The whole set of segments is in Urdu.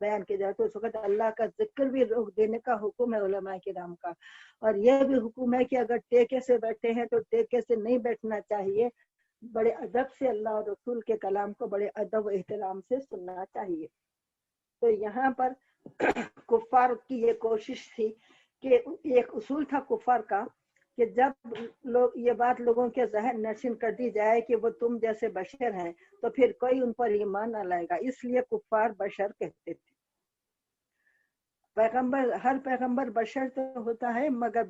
بیان کیا جائے تو اس وقت اللہ کا ذکر بھی روک دینے کا حکم ہے علماء کرام کا، اور یہ بھی حکم ہے کہ اگر ٹیکے سے بیٹھے ہیں تو ٹیکے سے نہیں بیٹھنا چاہیے، بڑے ادب سے اللہ اور رسول کے کلام کو بڑے ادب و احترام سے سننا چاہیے۔ تو یہاں پر کفار کی یہ کوشش تھی کہ ایک اصول تھا کفار کا کہ جب لوگ یہ بات لوگوں کے ذہن نشین کر دی جائے کہ وہ تم جیسے بشر ہیں تو پھر کوئی ان پر ایمان نہ لائے گا، اس لیے کفار بشر کہتے تھے۔ پیغمبر، ہر پیغمبر بشر تو ہوتا ہے، مگر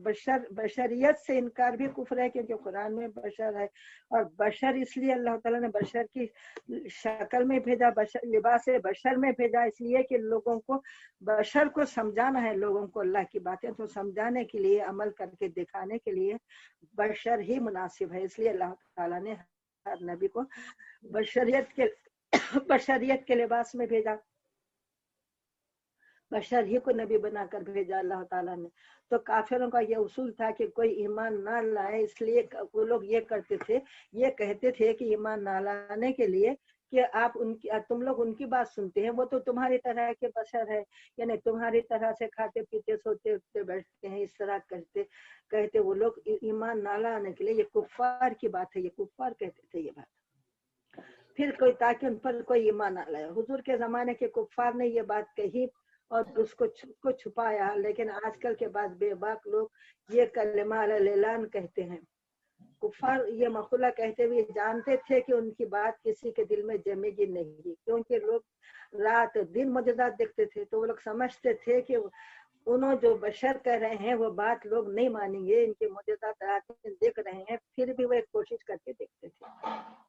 بشریت سے انکار بھی کفر ہے، کیونکہ قرآن میں بشر ہے، اور بشر اس لیے اللہ تعالیٰ نے بشر کی شکل میں بھیجا، بشر لباس بشر میں بھیجا، اس لیے کہ لوگوں کو، بشر کو سمجھانا ہے، لوگوں کو اللہ کی باتیں تو سمجھانے کے لیے، عمل کر کے دکھانے کے لیے بشر ہی مناسب ہے، اس لیے اللہ تعالیٰ نے ہر نبی کو بشریت کے لباس میں بھیجا، بشر ہی کو نبی بنا کر بھیجا اللہ تعالیٰ نے۔ تو کافروں کا یہ اصول تھا کہ کوئی ایمان نہ لائے، اس لیے وہ لوگ یہ کرتے تھے، یہ کہتے تھے کہ ایمان نہ لانے کے لیے کہ تم لوگ ان کی بات سنتے ہیں، وہ تو تمہاری طرح کے بشر ہے، یعنی تمہاری طرح سے کھاتے پیتے سوتے اٹھتے بیٹھتے ہیں، اس طرح کہتے وہ لوگ ایمان نہ لانے کے لیے، یہ کفار کی بات ہے، یہ کفار کہتے تھے یہ بات، پھر کوئی تاکہ ان پر کوئی ایمان نہ لائے۔ حضور کے زمانے کے کفار نے یہ بات کہی اور اس کو چھپایا، لیکن آج کل کے بعد بے باک لوگ یہ کلمہ اعلان کہتے ہیں۔ کفار یہ مقولہ کہتے ہوئے جانتے تھے کہ ان کی بات کسی کے دل میں جمے گی نہیں، کیونکہ لوگ رات دن معجزات دیکھتے تھے، تو وہ لوگ سمجھتے تھے کہ انہوں جو بشر کہہ رہے ہیں وہ بات لوگ نہیں مانیں گے، ان کے معجزات رات دن دیکھ رہے ہیں، پھر بھی وہ ایک کوشش کر کے دیکھتے تھے۔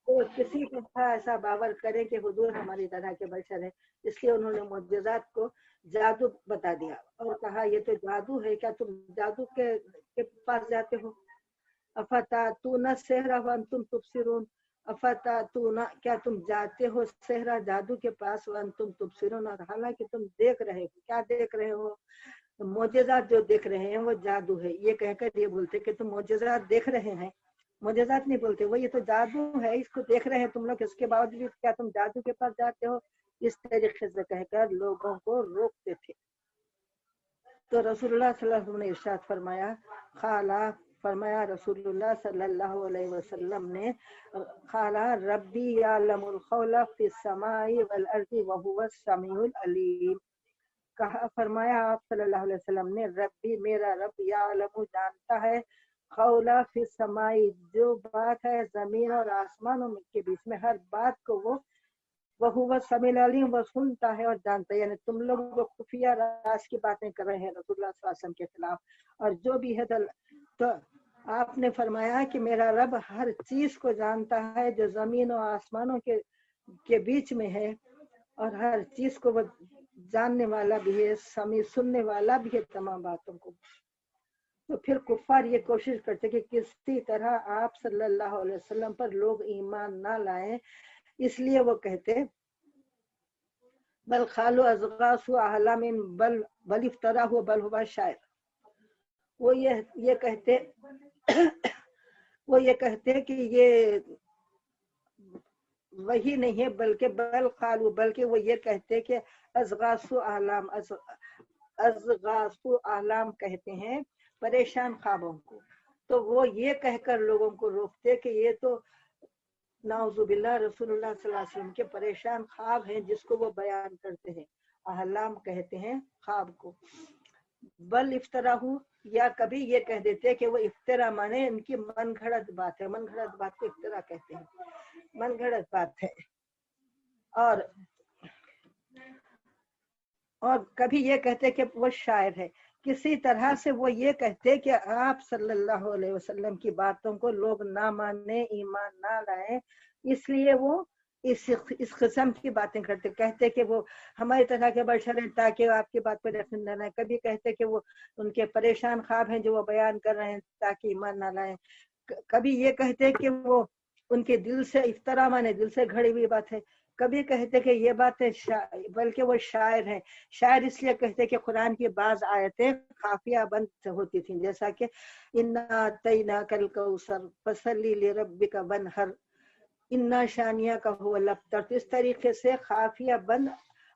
تو کسی طرح ایسا باور کریں کہ حضور ہماری طرح کے بشر ہیں، اس لیے انہوں نے معجزات کو جادو بتا دیا اور کہا یہ تو جادو ہے، کیا تم جادو کے پاس جاتے ہو؟ افتاتون السحر وانتم تبصرون، افتاتون، کیا تم جاتے ہو سحر جادو کے پاس، وانتم تبصرون، اور حالانکہ تم دیکھ رہے ہو، کیا دیکھ رہے ہو؟ معجزات جو دیکھ رہے ہیں وہ جادو ہے، یہ کہہ کر یہ بولتے کہ تم معجزات دیکھ رہے ہیں، معجزات نہیں بولتے وہ، یہ تو جادو ہے، اس کو دیکھ رہے ہیں تم لوگ، اس کے باوجود کیا تم جادو کے پاس جاتے ہو؟ اس طریقے سے کہہ کر لوگوں کو روکتے تھے۔ تو رسول اللہ صلی اللہ علیہ وسلم نے ارشاد فرمایا رسول اللہ صلی اللہ علیہ وسلم نے، قالا ربی یعلم القول فی السماء والارض وهو السمیع العلیم، کہا فرمایا آپ صلی اللہ علیہ وسلم نے، ربی میرا رب، یعلم جانتا ہے، قول فی السماء جو بات ہے زمین اور آسمانوں کے بیچ میں، ہر بات کو وہ سمیع العلیم، وہ سنتا ہے اور جانتا ہے، یعنی تم لوگ جو خفیہ راز کی باتیں کر رہے ہیں رسول اللہ صلی اللہ علیہ وسلم کے خلاف اور جو بھی ہے، تو آپ نے فرمایا کہ میرا رب ہر چیز کو جانتا ہے جو زمین و آسمانوں کے بیچ میں ہے، اور ہر چیز کو وہ جاننے والا بھی ہے، سمیع سننے والا بھی ہے تمام باتوں کو۔ تو پھر کفار یہ کوشش کرتے کہ کسی طرح آپ صلی اللہ علیہ وسلم پر لوگ ایمان نہ لائیں، اس لیے وہ کہتے بل خالو ازغاث احلام بل افتراہ بل ہوا شاعر، وہ یہ کہتے کہ یہ وہی نہیں ہے، بلکہ بل خالو، بلکہ وہ یہ کہتے کہ ازغاث احلام کہتے ہیں پریشان خوابوں کو، تو وہ یہ کہہ کر لوگوں کو روکتے کہ یہ تو نعوذ باللہ رسول اللہ صلی اللہ علیہ وسلم کے پریشان خواب ہیں جس کو وہ بیان کرتے ہیں، احلام کہتے ہیں خواب کو۔ بل افطرا ہوں، یا کبھی یہ کہہ دیتے کہ وہ افطرا مانے ان کی من گھڑت بات ہے، من گھڑت بات کو افطرا کہتے ہیں، من گھڑت بات ہے، اور کبھی یہ کہتے کہ وہ شاعر ہے، کسی طرح سے وہ یہ کہتے کہ آپ صلی اللہ علیہ وسلم کی باتوں کو لوگ نہ مانیں، ایمان نہ لائیں، اس لیے وہ اس قسم کی باتیں کرتے، کہتے کہ وہ ہماری طرح کے بشر ہیں تاکہ آپ کی بات پر یقین نہ لائیں، کبھی کہتے کہ وہ ان کے پریشان خواب ہیں جو وہ بیان کر رہے ہیں تاکہ ایمان نہ لائیں، کبھی یہ کہتے کہ وہ ان کے دل سے افطرا مانے دل سے گھڑی ہوئی بات ہے، کبھی کہتے کہ یہ باتیں بلکہ وہ شاعر ہیں، شاعر اس لیے کہتے کہ قرآن کی بعض آیتیں خافیہ بند ہوتی تھیں، جیسا کہ انا اعطیناک الکوثر فصلی لربک وانحر انا شانیہ کا هو الابتر، تو اس طریقے سے خافیہ بند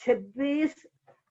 26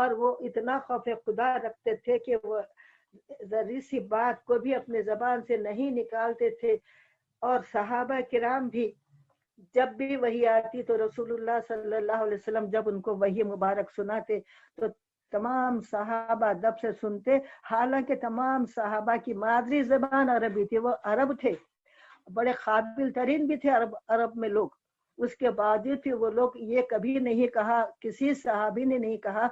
اور وہ اتنا خوف خدا رکھتے تھے کہ وہ ذری سی بات کو بھی اپنے زبان سے نہیں نکالتے تھے. اور صحابہ کرام بھی جب بھی وحی آتی تو رسول اللہ صلی اللہ علیہ وسلم جب ان کو وحی مبارک سناتے تو تمام صحابہ دب سے سنتے. حالانکہ تمام صحابہ کی مادری زبان عربی تھی، وہ عرب تھے، بڑے قابل ترین بھی تھے عرب میں لوگ. اس کے باوجود بھی وہ لوگ یہ کبھی نہیں کہا، کسی صحابی نے نہیں کہا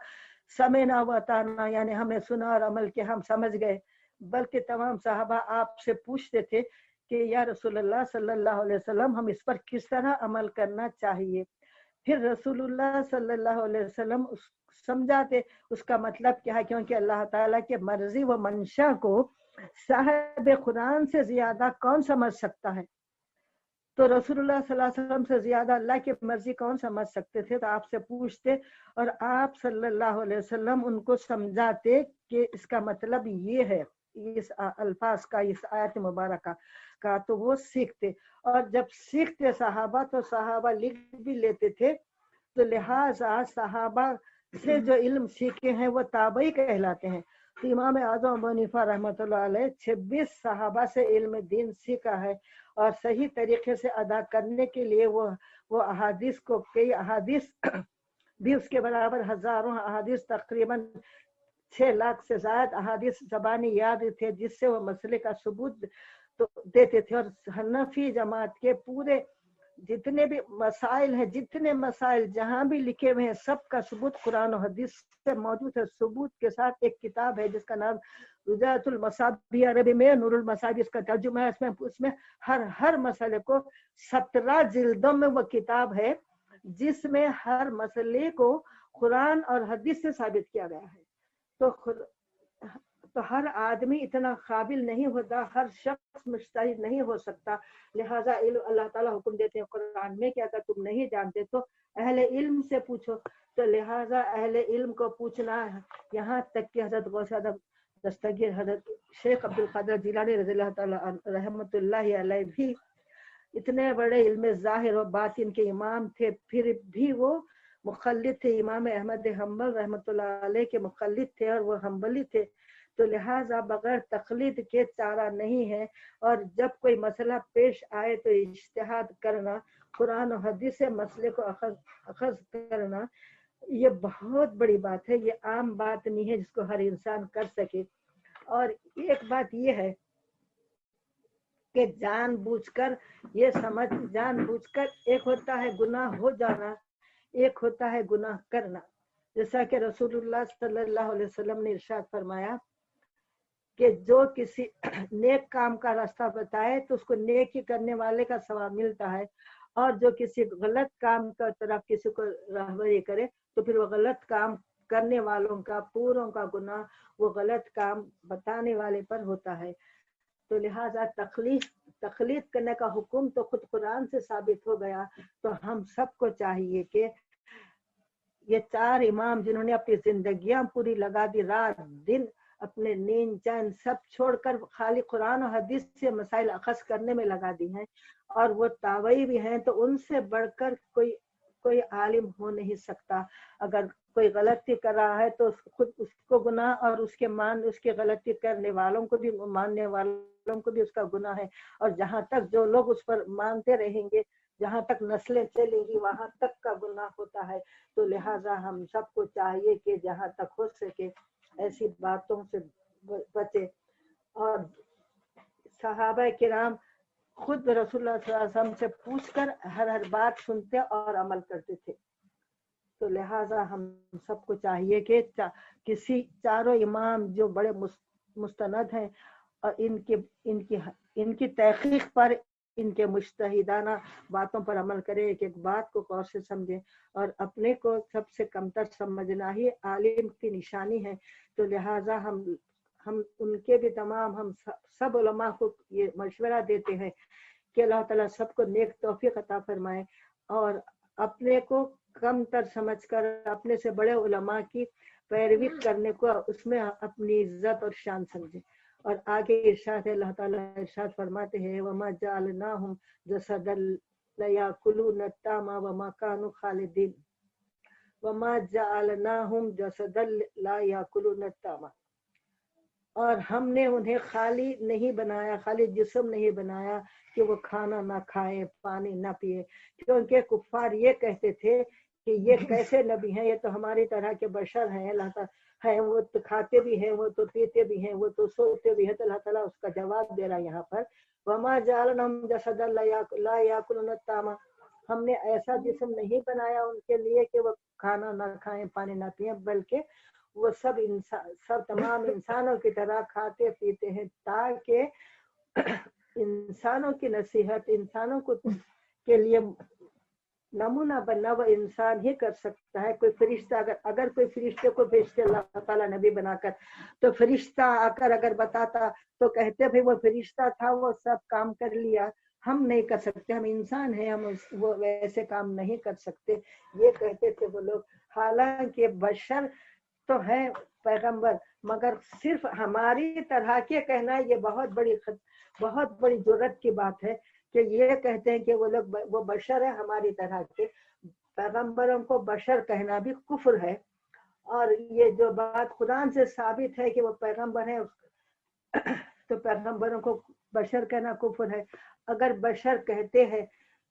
سمعنا و اطعنا، یعنی ہم نے سنا اور عمل کیا، ہم سمجھ گئے. بلکہ تمام صحابہ آپ سے پوچھتے تھے کہ یا رسول اللہ صلی اللہ علیہ وسلم ہم اس پر کس طرح عمل کرنا چاہیے. پھر رسول اللہ صلی اللہ علیہ وسلم سمجھاتے اس کا مطلب کیا ہے، کیونکہ اللہ تعالیٰ کے مرضی و منشا کو صاحب قرآن سے زیادہ کون سمجھ سکتا ہے. تو رسول اللہ صلی اللہ علیہ وسلم سے زیادہ اللہ کی مرضی کون سمجھ سکتے تھے. تو آپ سے پوچھتے اور آپ صلی اللہ علیہ وسلم ان کو سمجھاتے کہ اس کا مطلب یہ ہے، اس الفاظ کا، اس آیت مبارکہ کا. تو وہ سیکھتے، اور جب سیکھتے صحابہ تو صحابہ لکھ بھی لیتے تھے. تو لہٰذا صحابہ سے جو علم سیکھے ہیں وہ تابعی کہلاتے ہیں. تو امام اعظم ابو حنیفہ رحمۃ اللہ علیہ 26 صحابہ سے علم دین سیکھا ہے، اور صحیح طریقے سے ادا کرنے کے لیے وہ احادیث کو، کئی احادیث بھی اس کے برابر، ہزاروں احادیث، تقریباً 6 لاکھ سے زائد احادیث زبانی یاد تھے، جس سے وہ مسئلے کا ثبوت تو دیتے تھے. اور حنفی جماعت کے پورے جتنے بھی مسائل ہیں، جتنے مسائل جہاں بھی لکھے ہوئے ہیں، سب کا ثبوت قرآن و حدیث سے موجود ہے. ثبوت کے ساتھ ایک کتاب ہے جس کا نام رجعت المصابیح، عربی میں نور المصابیح اس کا ترجمہ ہے. اس میں ہر مسئلے کو 17 جلدوں میں وہ کتاب ہے، جس میں ہر مسئلے کو قرآن اور حدیث سے ثابت کیا گیا ہے. تو ہر آدمی اتنا قابل نہیں ہوتا، ہر شخص مجتہد نہیں ہو سکتا. لہٰذا اللہ تعالیٰ حکم دیتے ہیں قرآن میں کہ اگر تم نہیں جانتے تو اہل علم سے پوچھو. تو لہٰذا اہل علم کو پوچھنا ہے، یہاں تک کہ حضرت غوث اعظم دستگیر حضرت شیخ عبد القادر جیلانی رضی اللہ تعالیٰ رحمۃ اللہ علیہ بھی اتنے بڑے علم ظاہر و باطن کے امام تھے، پھر بھی وہ مقلد تھے. امام احمد حنبل رحمۃ اللہ علیہ کے مقلد تھے اور وہ حنبلی تھے. تو لہٰذا بغیر تقلید کے چارہ نہیں ہے. اور جب کوئی مسئلہ پیش آئے تو اجتہاد کرنا، قرآن و حدیث سے مسئلے کو اخذ کرنا، یہ بہت بڑی بات ہے. یہ عام بات نہیں ہے جس کو ہر انسان کر سکے. اور ایک بات یہ ہے کہ جان بوجھ کر یہ سمجھ، جان بوجھ کر ایک ہوتا ہے گناہ ہو جانا، ایک ہوتا ہے گناہ کرنا. جیسا کہ رسول اللہ صلی اللہ علیہ وسلم نے ارشاد فرمایا کہ جو کسی نیک کام کا راستہ بتائے تو اس کو نیکی کرنے والے کا ثواب ملتا ہے، اور جو کسی غلط کام کا طرف کسی کو راہبری کرے تو پھر وہ غلط کام کرنے والوں کا، پوروں کا گناہ وہ غلط کام بتانے والے پر ہوتا ہے. تو لہٰذا تقلید کرنے کا حکم تو خود قرآن سے ثابت ہو گیا. تو ہم سب کو چاہیے کہ یہ 4 امام جنہوں نے اپنی زندگیاں پوری لگا دی، رات دن اپنے نیند چین سب چھوڑ کر خالی قرآن و حدیث سے مسائل اخذ کرنے میں لگا دی ہیں، اور وہ تابعی بھی ہیں، تو ان سے بڑھ کر کوئی عالم ہو نہیں سکتا. اگر کوئی غلطی کر رہا ہے تو خود اس کو گناہ، اور اس کے غلطی کرنے والوں کو بھی، ماننے والوں کو بھی اس کا گناہ ہے. اور جہاں تک جو لوگ اس پر مانتے رہیں گے، جہاں تک نسلیں چلیں گی، وہاں تک کا گناہ ہوتا ہے. تو لہٰذا ہم سب کو چاہیے کہ جہاں تک ہو سکے ایسی باتوں سے بچے. اور صحابہ کرام خود رسول اللہ صلی اللہ علیہ وسلم سے پوچھ کر ہر بات سنتے اور عمل کرتے تھے. تو لہٰذا ہم سب کو چاہیے کہ کسی 4 امام جو بڑے مستند ہیں، اور ان کی تحقیق پر، ان کے مجتہدانہ باتوں پر عمل کرے، ایک ایک بات کو غور سے سمجھیں، اور اپنے کو سب سے کمتر سمجھنا ہی عالم کی نشانی ہے. تو لہٰذا ہم ان کے بھی تمام، ہم سب علماء کو یہ مشورہ دیتے ہیں کہ اللہ تعالیٰ سب کو نیک توفیق عطا فرمائے، اور اپنے کو کم تر سمجھ کر اپنے سے بڑے علماء کی پیروی کرنے کو اس میں اپنی عزت اور شان سمجھے. اور آگے ارشاد ہے، اللہ تعالیٰ ارشاد فرماتے ہیں وَمَا جَعَلْنَاهُمْ جَسَدًا لَيَأْكُلُونَ الطَّعَامَ وَمَا كَانُوا خَالِدِينَ. وما جعلناہم جسدا لا یاکلون الطعام، اور ہم نے انہیں خالی نہیں بنایا، خالی جسم نہیں بنایا کہ وہ کھانا نہ کھائے پانی نہ پیے، کیونکہ کفار یہ کہتے تھے کہ یہ کیسے نبی ہیں، یہ تو ہماری طرح کے بشر ہیں، اللہ تعالیٰ ہیں وہ تو کھاتے بھی ہیں، وہ تو پیتے بھی ہیں، وہ تو سوتے بھی ہیں، تو اللہ تعالیٰ اس کا جواب دے رہا ہے یہاں پر وما جعلناہم جسدا لا یاکلون الطعام، ہم نے ایسا جسم نہیں بنایا ان کے لیے کہ وہ کھانا نہ کھائیں پانی نہ پئیں، بلکہ وہ سب تمام انسانوں کی طرح کھاتے پیتے ہیں، تاکہ انسانوں کی نصیحت انسانوں کو کے لیے نمونہ بننا وہ انسان ہی کر سکتا ہے۔ کوئی فرشتہ اگر کوئی فرشتے کو بھیجتے اللہ تعالیٰ نبی بنا کر، تو فرشتہ آ کر اگر بتاتا تو کہتے بھائی وہ فرشتہ تھا، وہ سب کام کر لیا، ہم نہیں کر سکتے، ہم انسان ہیں، ہم وہ ویسے کام نہیں کر سکتے، یہ کہتے تھے وہ لوگ۔ حالانکہ بشر تو ہے پیغمبر، مگر صرف ہماری طرح کے کہنا یہ بہت بڑی جرات کی بات ہے کہ یہ کہتے ہیں کہ وہ لوگ وہ بشر ہے ہماری طرح کے، پیغمبروں کو بشر کہنا بھی کفر ہے، اور یہ جو بات قرآن سے ثابت ہے کہ وہ پیغمبر ہیں تو پیغمبروں کو بشر کہنا کفر ہے۔ اگر بشر کہتے ہیں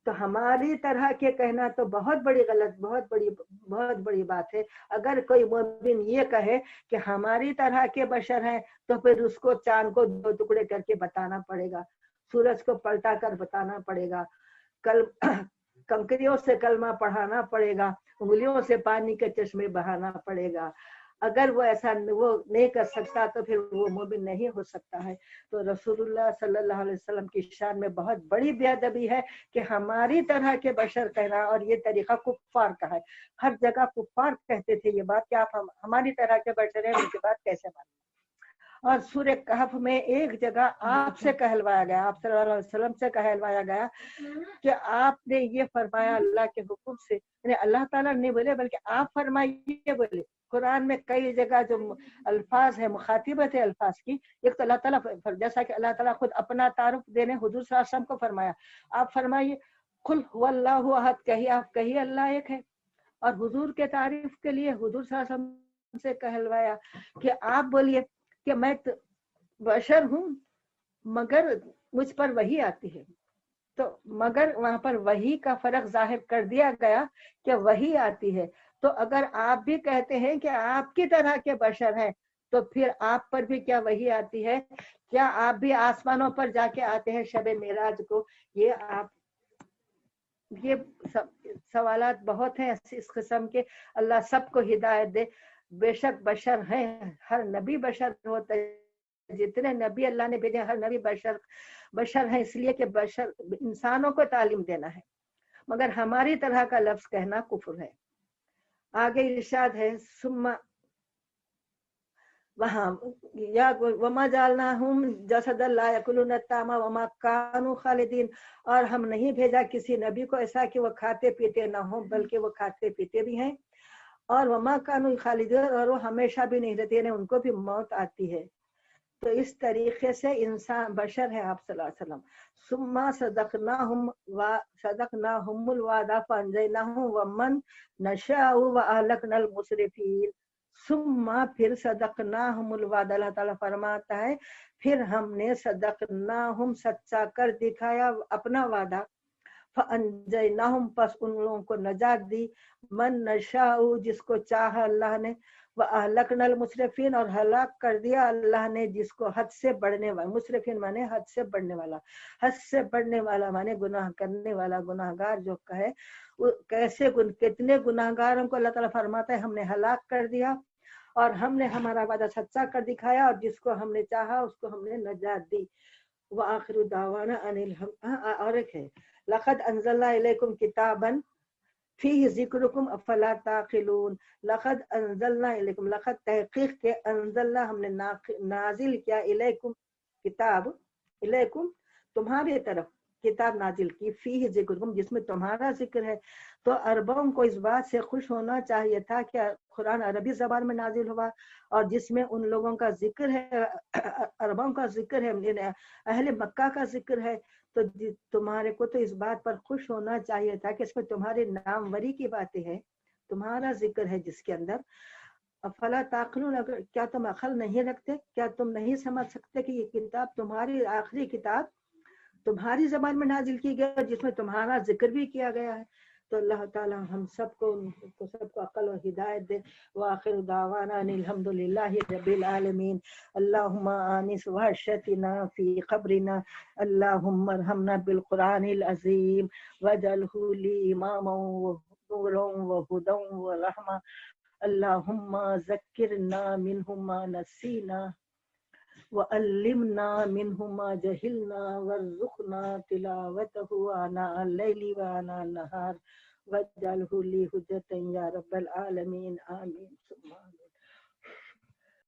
تو ہماری طرح کے کہنا تو بہت بڑی غلط، بہت بڑی بات ہے۔ اگر کوئی مومن یہ کہے کہ ہماری طرح کے بشر ہیں تو پھر اس کو چاند کو دو ٹکڑے کر کے بتانا پڑے گا، سورج کو پلٹا کر بتانا پڑے گا، کنکریوں سے کلمہ پڑھانا پڑے گا، انگلیوں سے پانی کے چشمے بہانا پڑے گا۔ اگر وہ ایسا وہ نہیں کر سکتا تو پھر وہ مومن نہیں ہو سکتا ہے۔ تو رسول اللہ صلی اللہ علیہ وسلم کی شان میں بہت بڑی بے ادبی ہے کہ ہماری طرح کے بشر کہنا، اور یہ طریقہ کفار کا ہے۔ ہر جگہ کفار کہتے تھے یہ بات کہ آپ ہماری طرح کے بشر ہیں، ان کی بات کیسے مانیں۔ اور سورہ کہف میں ایک جگہ آپ سے کہلوایا گیا، آپ صلی اللہ علیہ وسلم سے کہلوایا گیا کہ آپ نے یہ فرمایا اللہ کے حکم سے، یعنی اللہ تعالیٰ نہیں بولے بلکہ آپ فرمائیے بولے۔ قرآن میں کئی جگہ جو الفاظ ہے، مخاطبت ہے الفاظ کی، ایک تو اللہ تعالیٰ جیسا کہ اللہ تعالیٰ خود اپنا تعارف دینے حضور صلی اللہ علیہ وسلم کو فرمایا، آپ فرمائیے قل هو اللہ احد، کہیے آپ کہیے اللہ ایک ہے۔ اور حضور کے تعریف کے لیے حضور صلی اللہ علیہ وسلم سے کہلوایا کہ آپ بولیے کہ میں بشر ہوں مگر مجھ پر وحی آتی ہے، تو مگر وہاں پر وحی کا فرق ظاہر کر دیا گیا کہ وحی آتی ہے۔ تو اگر آپ بھی کہتے ہیں کہ آپ کی طرح کے بشر ہیں تو پھر آپ پر بھی کیا وحی آتی ہے؟ کیا آپ بھی آسمانوں پر جا کے آتے ہیں شب معراج کو؟ یہ سوالات بہت ہیں اس قسم کے، اللہ سب کو ہدایت دے۔ بے شک بشر ہیں، ہر نبی بشر ہوتا ہے، جتنے نبی اللہ نے بھیجے ہر نبی بشر ہیں، اس لیے کہ بشر انسانوں کو تعلیم دینا ہے، مگر ہماری طرح کا لفظ کہنا کفر ہے۔ آگے ارشاد ہے وہاں یا وما جعلناہم جسدا لا یاکلون الطعام وما کانوا خالدین، اور ہم نہیں بھیجا کسی نبی کو ایسا کہ وہ کھاتے پیتے نہ ہوں، بلکہ وہ کھاتے پیتے بھی ہیں، اور وما کانوا خالدین، اور وہ ہمیشہ بھی نہیں رہتے، انہیں ان کو بھی موت آتی ہے۔ تو اس طریقے سے انسان بشر ہے آپ صلی اللہ علیہ وسلم۔ ثم صدقناہم الوعد فانجیناہم ومن نشاء واہلکنا المسرفین۔ ثم پھر صدقناہم الوعد، اللہ تعالیٰ فرماتا ہے پھر ہم نے صدقناہم سچا کر دکھایا اپنا وعدہ، فانجیناہم پس ان لوگوں کو نجات دی، من نشاء جس کو چاہا اللہ نے، وَأَهْلَكْنَا الْمُسْرِفِينَ اور ہلاک کر دیا اللہ نے جس کو حد سے بڑھنے والا، مسرفین مانے حد سے بڑھنے والا، حد سے بڑھنے والا مانے گناہ کرنے والا، گناہگار جو کہے کیسے کتنے گناہگاروں کو اللہ تعالیٰ فرماتا ہے ہم نے ہلاک کر دیا، اور ہم نے ہمارا وعدہ سچا کر دکھایا، اور جس کو ہم نے چاہا اس کو ہم نے نجات دی۔ وآخر دعوانا اور ایک ہے لقد انزلنا الیکم کتابا فیہ ذکرکم افلا تعقلون۔ لقد انزلنا الیکم، لقد تحقیق کے انزلنا ہم نے نازل کیا الیکم کتاب، الیکم تمہاری طرف کتاب نازل کی، فیہ ذکرکم جس میں تمہارا ذکر ہے۔ تو عربوں کو اس بات سے خوش ہونا چاہیے تھا کہ قرآن عربی زبان میں نازل ہوا اور جس میں ان لوگوں کا ذکر ہے، عربوں کا ذکر ہے، اہل مکہ کا ذکر ہے، تو تمہارے کو تو اس بات پر خوش ہونا چاہیے تھا کہ اس میں تمہاری ناموری کی باتیں ہیں، تمہارا ذکر ہے جس کے اندر افلا تعقلون، اگر کیا تم عقل نہیں رکھتے، کیا تم نہیں سمجھ سکتے کہ یہ کتاب تمہاری آخری کتاب تمہاری زبان میں نازل کی گئی جس میں تمہارا ذکر بھی کیا گیا ہے. تو اللہ تعالی ہم سب کو عقل و ہدایت دے. وآخر دعوانا ان الحمد للہ رب العالمین. اللہم آنس وحشتنا فی قبرنا، اللہم ارحمنا بالقرآن العظیم واجعلہ لی اماما ونورا وہدی ورحمہ. اللہم ذکرنا منہ ما نسینا وعلمنا منہ ما جہلنا وارزقنا تلاوتہ آناء اللیل وآناء النہار واجعلہ لی حجۃ یا رب العالمین. آمین.